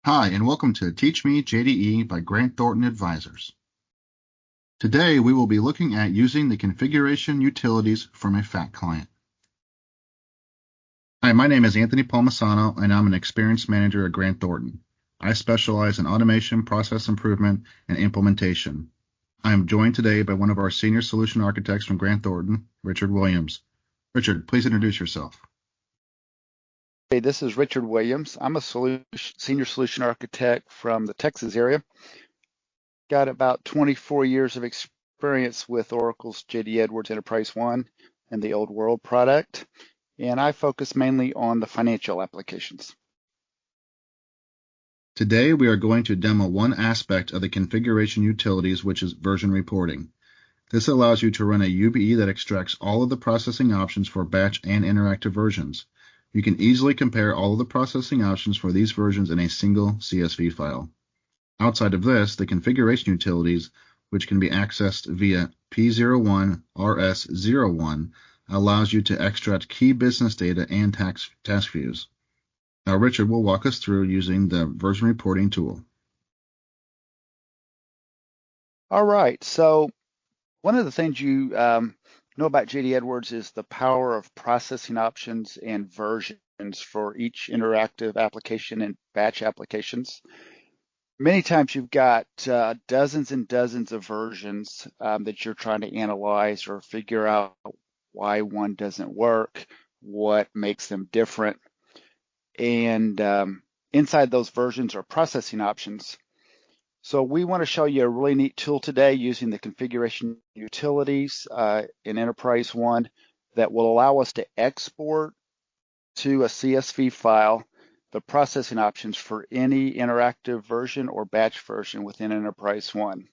Hi, and welcome to Teach Me JDE by Grant Thornton Advisors. Today, we will be looking at using the configuration utilities from a FAT client. Hi, my name is Anthony Palmisano, and I'm an experienced manager at Grant Thornton. I specialize in automation, process improvement, and implementation. I am joined today by one of our senior solution architects from Grant Thornton, Richard Williams. Richard, please introduce yourself. Hey, this is Richard Williams. I'm a senior solution architect from the Texas area. Got about 24 years of experience with Oracle's JD Edwards EnterpriseOne and the Old World product, and I focus mainly on the financial applications. Today, we are going to demo one aspect of the configuration utilities, which is version reporting. This allows you to run a UBE that extracts all of the processing options for batch and interactive versions. You can easily compare all of the processing options for these versions in a single CSV file. Outside of this, the configuration utilities, which can be accessed via P01 RS01, allows you to extract key business data and task views. Now, Richard will walk us through using the version reporting tool. All right, so one of the things you know about JD Edwards is the power of processing options and versions for each interactive application and batch applications. Many times you've got dozens and dozens of versions that you're trying to analyze or figure out why one doesn't work, what makes them different. And inside those versions are processing options. So we want to show you a really neat tool today using the configuration utilities in EnterpriseOne that will allow us to export to a CSV file the processing options for any interactive version or batch version within EnterpriseOne.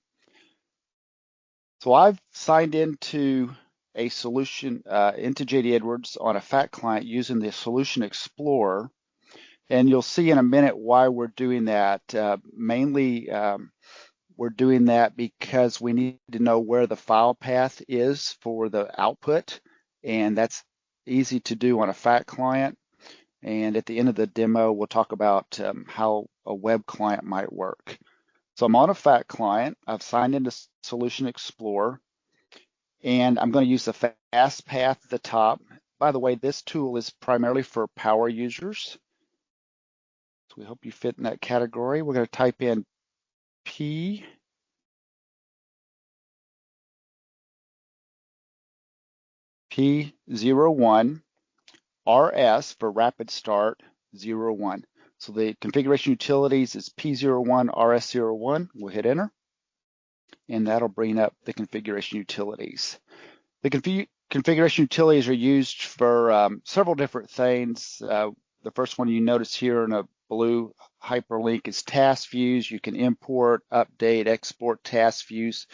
So I've signed into a solution, into JD Edwards on a FAT client using the Solution Explorer. And you'll see in a minute why we're doing that. Mainly, we're doing that because we need to know where the file path is for the output, and that's easy to do on a FAT client. And at the end of the demo, we'll talk about how a web client might work. So I'm on a FAT client. I've signed into Solution Explorer, and I'm going to use the fast path at the top. By the way, this tool is primarily for power users. We hope you fit in that category. We're going to type in P01 RS for rapid start 01. So the configuration utilities is P01 RS01. We'll hit enter, and that'll bring up the configuration utilities. The configuration utilities are used for several different things. The first one you notice here in a blue hyperlink is task views. You can import, update, export task views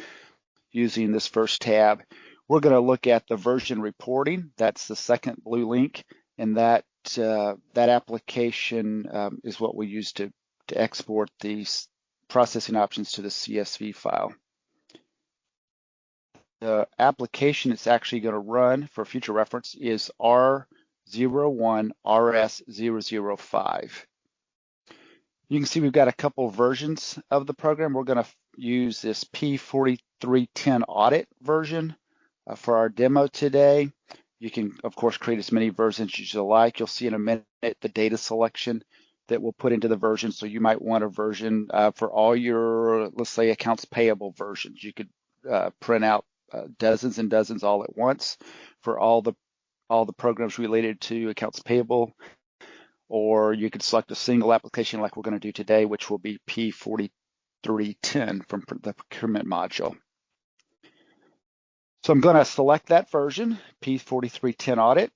using this first tab. We're going to look at the version reporting. That's the second blue link, and that application is what we use to export these processing options to the CSV file. The application it's actually going to run for future reference is R01 RS005. You can see we've got a couple versions of the program. We're going to use this P4310 audit version for our demo today. You can, of course, create as many versions as you like. You'll see in a minute the data selection that we'll put into the version. So you might want a version for all your, let's say, accounts payable versions. You could print out dozens and dozens all at once for all the programs related to accounts payable, or you could select a single application like we're going to do today, which will be P4310 from the procurement module. So I'm going to select that version, P4310 audit.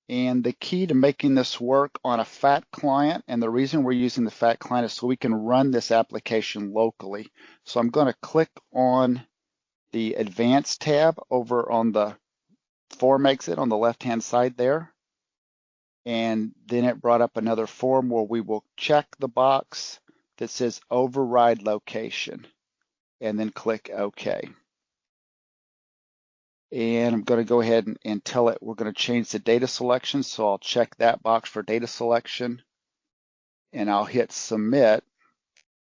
And the key to making this work on a FAT client, and the reason we're using the FAT client is so we can run this application locally. So I'm going to click on the Advanced tab over on the form exit on the left-hand side there. And then it brought up another form where we will check the box that says Override Location and then click OK. And I'm going to go ahead and tell it we're going to change the data selection. So I'll check that box for data selection. and I'll hit submit.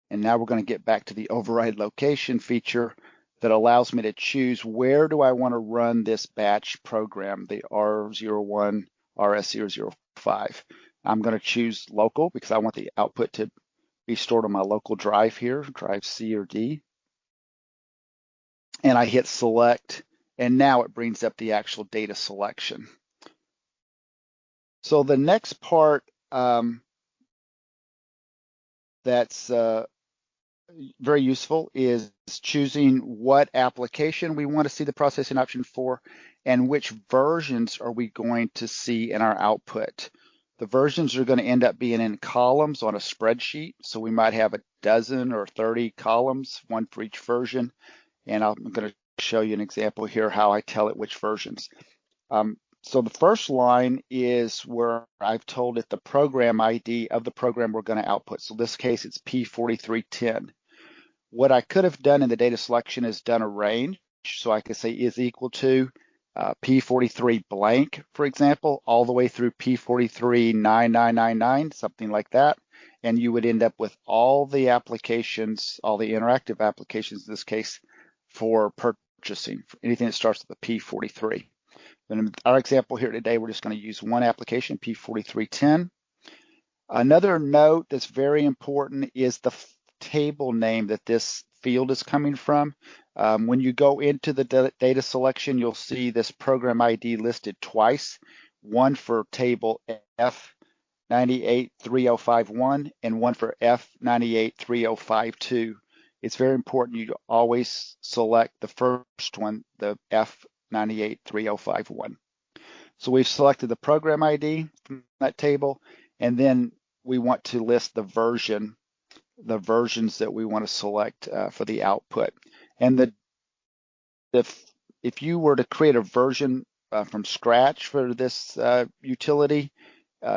And now we're going to get back to the override location feature that allows me to choose where do I want to run this batch program, the R01, RS005. I'm going to choose local because I want the output to be stored on my local drive here, drive C or D. And I hit select, and now it brings up the actual data selection. So the next part that's very useful is choosing what application we want to see the processing option for and which versions are we going to see in our output. The versions are going to end up being in columns on a spreadsheet. So we might have a dozen or 30 columns, one for each version. And I'm going to show you an example here how I tell it which versions. So the first line is where I've told it the program ID of the program we're going to output. So in this case, it's P4310. What I could have done in the data selection is done a range. So I could say is equal to P43 blank, for example, all the way through P439999, something like that. And you would end up with all the applications, all the interactive applications in this case, for purchasing, for anything that starts with a P43. In our example here today, we're just going to use one application, P4310. Another note that's very important is the table name that this field is coming from. When you go into the data selection, you'll see this program ID listed twice, one for table F983051 and one for F983052. It's very important you always select the first one, the F983051. So we've selected the program ID from that table, and then we want to list the versions that we want to select for the output. And if you were to create a version from scratch for this utility,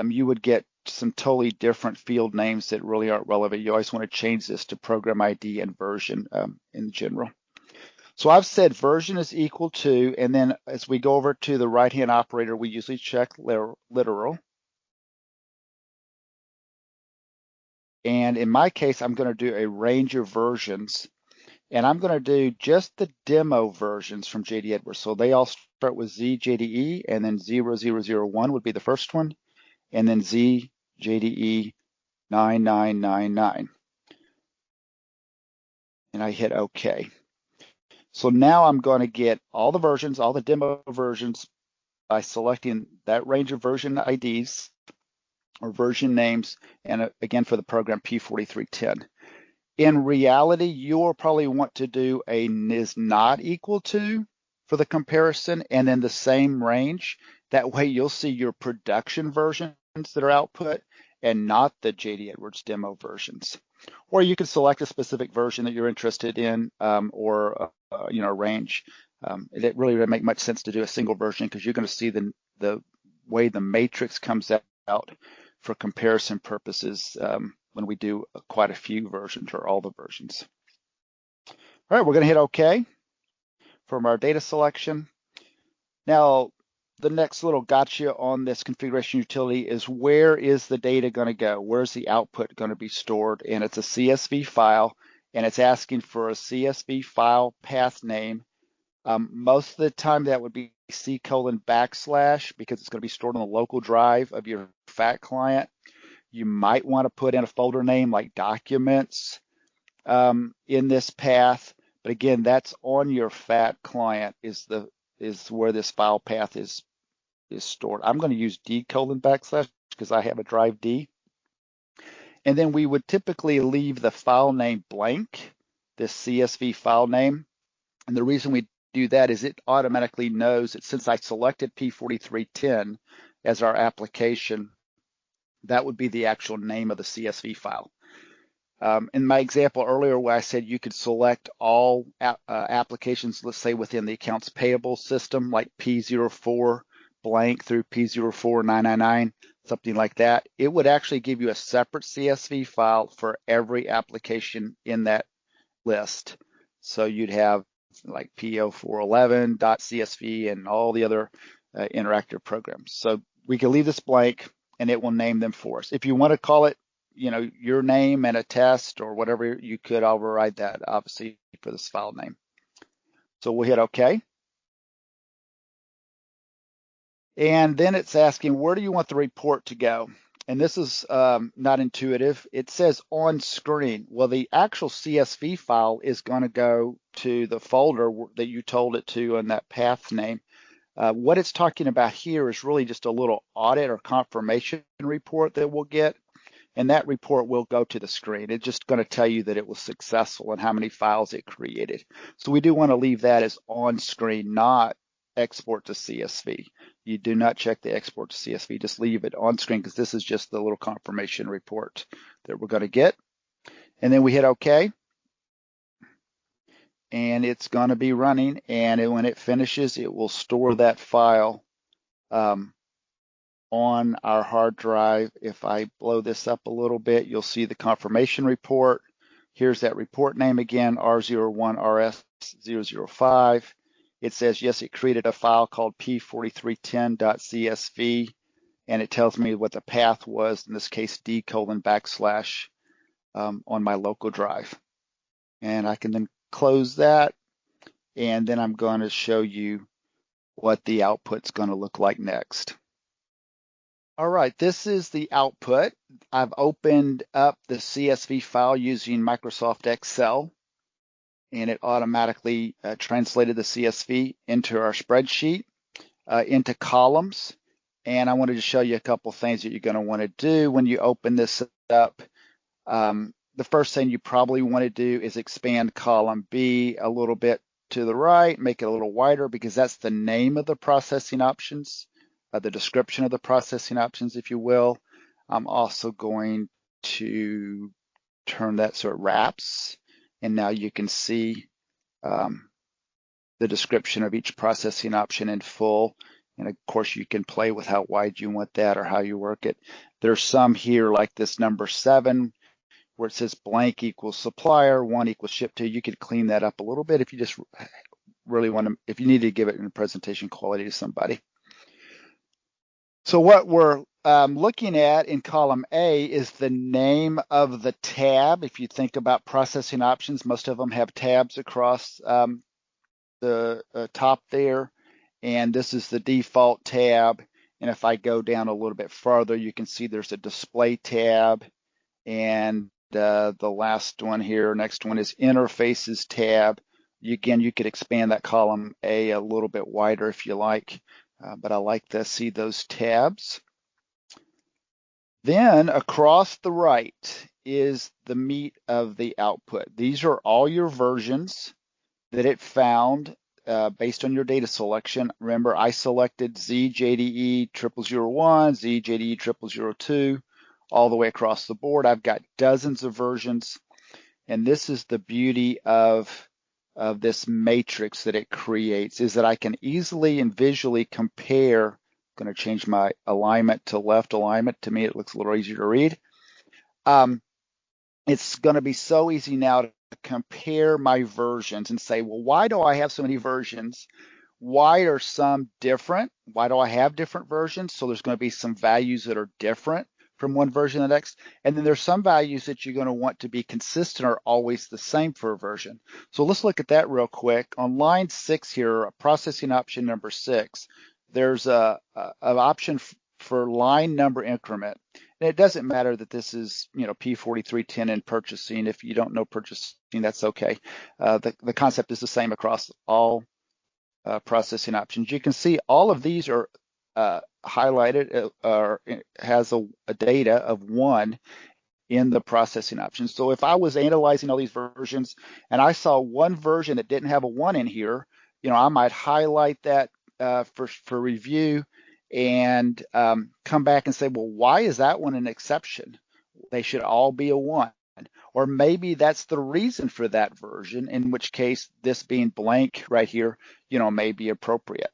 you would get some totally different field names that really aren't relevant. You always want to change this to program ID and version in general. So I've said version is equal to, and then as we go over to the right-hand operator, we usually check literal. And in my case, I'm going to do a range of versions, and I'm going to do just the demo versions from JD Edwards. So they all start with Z JDE, and then 0001 would be the first one, and then Z JDE 9999. And I hit OK. So now I'm going to get all the versions, all the demo versions, by selecting that range of version IDs or version names, and again for the program P4310. In reality, you'll probably want to do a is not equal to for the comparison, and then the same range. That way you'll see your production versions that are output and not the JD Edwards demo versions. Or you can select a specific version that you're interested in, or a range. It really doesn't make much sense to do a single version because you're going to see the way the matrix comes out for comparison purposes when we do quite a few versions or all the versions. All right, we're going to hit OK from our data selection. Now, the next little gotcha on this configuration utility is where is the data going to go? Where's the output going to be stored? And it's a CSV file, and it's asking for a CSV file path name. Most of the time that would be C:\/ because it's going to be stored on the local drive of your FAT client. You might want to put in a folder name like documents in this path, but again, that's on your FAT client is where this file path is stored. I'm going to use D:\/ because I have a drive D. And then we would typically leave the file name blank, this CSV file name. And the reason we do that is it automatically knows that since I selected P4310 as our application, that would be the actual name of the CSV file. In my example earlier where I said you could select all applications, let's say within the accounts payable system, like P04 blank through P04999, something like that, it would actually give you a separate CSV file for every application in that list. So you'd have like P0411.csv and all the other interactive programs. So we can leave this blank and it will name them for us. If you want to call it your name and a test or whatever you could. I'll override that, obviously, for this file name. So we'll hit OK. And then it's asking, where do you want the report to go? And this is not intuitive. It says on screen. Well, the actual CSV file is going to go to the folder that you told it to in that path name. What it's talking about here is really just a little audit or confirmation report that we'll get. And that report will go to the screen. It's just going to tell you that it was successful and how many files it created. So we do want to leave that as on screen, not export to CSV. You do not check the export to CSV, just leave it on screen because this is just the little confirmation report that we're going to get. And then we hit OK. And it's going to be running. And when it finishes, it will store that file on our hard drive. If I blow this up a little bit, you'll see the confirmation report. Here's that report name again, R01RS005. It says, yes, it created a file called p4310.csv, and it tells me what the path was, in this case, d:// on my local drive. And I can then close that, and then I'm going to show you what the output's going to look like next. All right, this is the output. I've opened up the CSV file using Microsoft Excel, and it automatically translated the CSV into our spreadsheet, into columns. And I wanted to show you a couple things that you're going to want to do when you open this up. The first thing you probably want to do is expand column B a little bit to the right, make it a little wider because that's the name of the processing options, the description of the processing options, if you will. I'm also going to turn that so it wraps, and now you can see the description of each processing option in full. And of course, you can play with how wide you want that or how you work it. There's some here like this number 7, where it says blank equals supplier, 1 equals ship to. You could clean that up a little bit if you just really want to, if you need to give it in presentation quality to somebody. So what we're looking at in column A is the name of the tab. If you think about processing options, most of them have tabs across the top there. And this is the default tab. And if I go down a little bit farther, you can see there's a display tab. And the last one here, next one is interfaces tab. Again, you could expand that column A a little bit wider if you like. But I like to see those tabs. Then across the right is the meat of the output. These are all your versions that it found based on your data selection. Remember, I selected JDE 0001, JDE 0002, all the way across the board. I've got dozens of versions, and this is the beauty of this matrix that it creates, is that I can easily and visually compare. I'm going to change my alignment to left alignment. To me, it looks a little easier to read. It's going to be so easy now to compare my versions and say, well, why do I have so many versions? Why are some different? Why do I have different versions? So there's going to be some values that are different from one version to the next. And then there's some values that you're going to want to be consistent or always the same for a version. So let's look at that real quick. On line 6 here, processing option number 6, there's an option for line number increment. And it doesn't matter that this is, P4310 in purchasing. If you don't know purchasing, that's okay. The concept is the same across all processing options. You can see all of these are highlighted or has a data of 1 in the processing options. So if I was analyzing all these versions and I saw one version that didn't have a 1 in here, I might highlight that for review and come back and say, well, why is that one an exception? They should all be a 1. Or maybe that's the reason for that version, in which case this being blank right here, may be appropriate.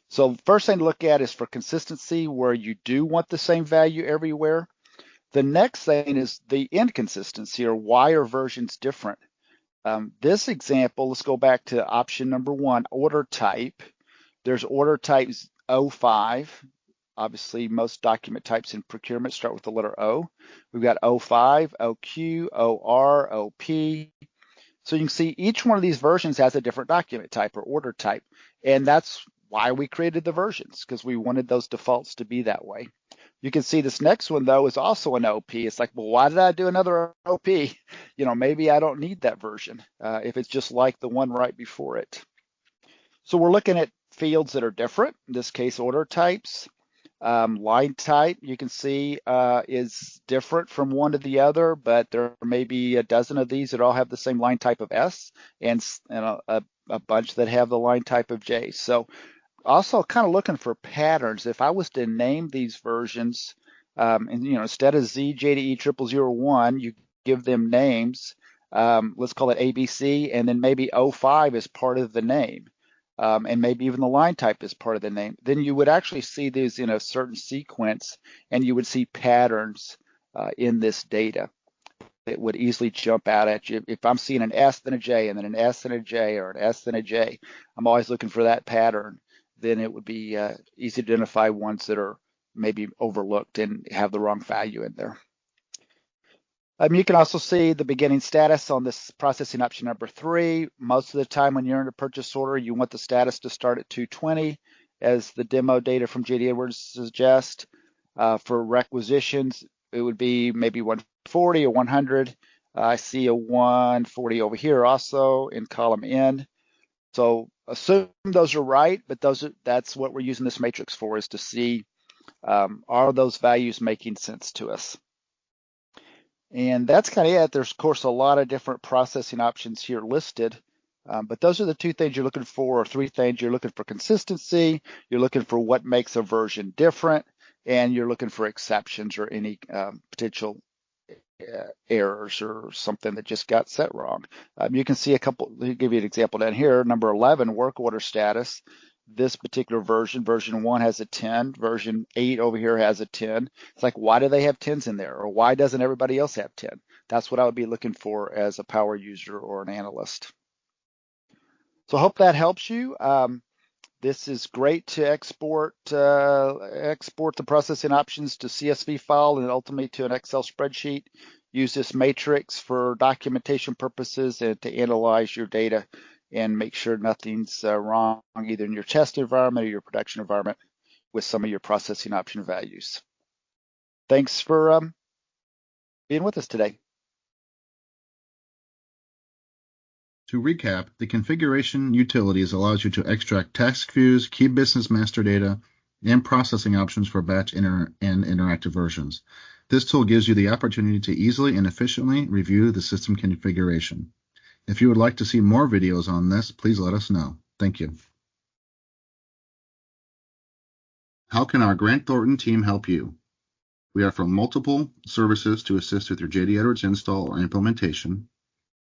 So first thing to look at is for consistency, where you do want the same value everywhere. The next thing is the inconsistency, or why are versions different? This example, let's go back to option number 1, order type. There's order type 05, Obviously, most document types in procurement start with the letter O. We've got O5, OQ, OR, OP. So you can see each one of these versions has a different document type or order type. And that's why we created the versions, because we wanted those defaults to be that way. You can see this next one, though, is also an OP. It's like, well, why did I do another OP? Maybe I don't need that version if it's just like the one right before it. So we're looking at fields that are different, in this case, order types. Line type, you can see, is different from one to the other, but there may be a dozen of these that all have the same line type of S and a bunch that have the line type of J. So also kind of looking for patterns. If I was to name these versions, instead of JDE 0001, you give them names. Let's call it ABC, and then maybe 05 is part of the name. And maybe even the line type is part of the name, then you would actually see these in a certain sequence, and you would see patterns in this data that would easily jump out at you. If I'm seeing an S then a J and then an S and a J or an S then a J, I'm always looking for that pattern. Then it would be easy to identify ones that are maybe overlooked and have the wrong value in there. You can also see the beginning status on this processing option number 3. Most of the time when you're in a purchase order, you want the status to start at 220, as the demo data from JD Edwards suggests. For requisitions, it would be maybe 140 or 100. I see a 140 over here also in column N. So assume those are right, but that's what we're using this matrix for, is to see are those values making sense to us. And that's kind of it. There's, of course, a lot of different processing options here listed, but those are the 2 things you're looking for, or 3 things. You're looking for consistency, you're looking for what makes a version different, and you're looking for exceptions or any potential errors or something that just got set wrong. You can see a couple. Let me give you an example down here. Number 11, work order status. This particular version 1 has a 10, version 8 over here has a 10. It's like, why do they have 10s in there? Or why doesn't everybody else have 10? That's what I would be looking for as a power user or an analyst. So I hope that helps you. This is great to export the processing options to CSV file and ultimately to an Excel spreadsheet. Use this matrix for documentation purposes and to analyze your data and make sure nothing's wrong either in your test environment or your production environment with some of your processing option values. Thanks for being with us today. To recap, the configuration utilities allows you to extract task views, key business master data, and processing options for batch and interactive versions. This tool gives you the opportunity to easily and efficiently review the system configuration. If you would like to see more videos on this, please let us know. Thank you. How can our Grant Thornton team help you? We offer multiple services to assist with your JD Edwards install or implementation.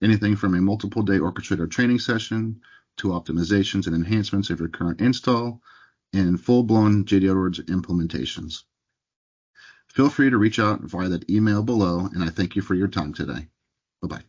Anything from a multiple-day orchestrator training session to optimizations and enhancements of your current install and full-blown JD Edwards implementations. Feel free to reach out via that email below, and I thank you for your time today. Bye-bye.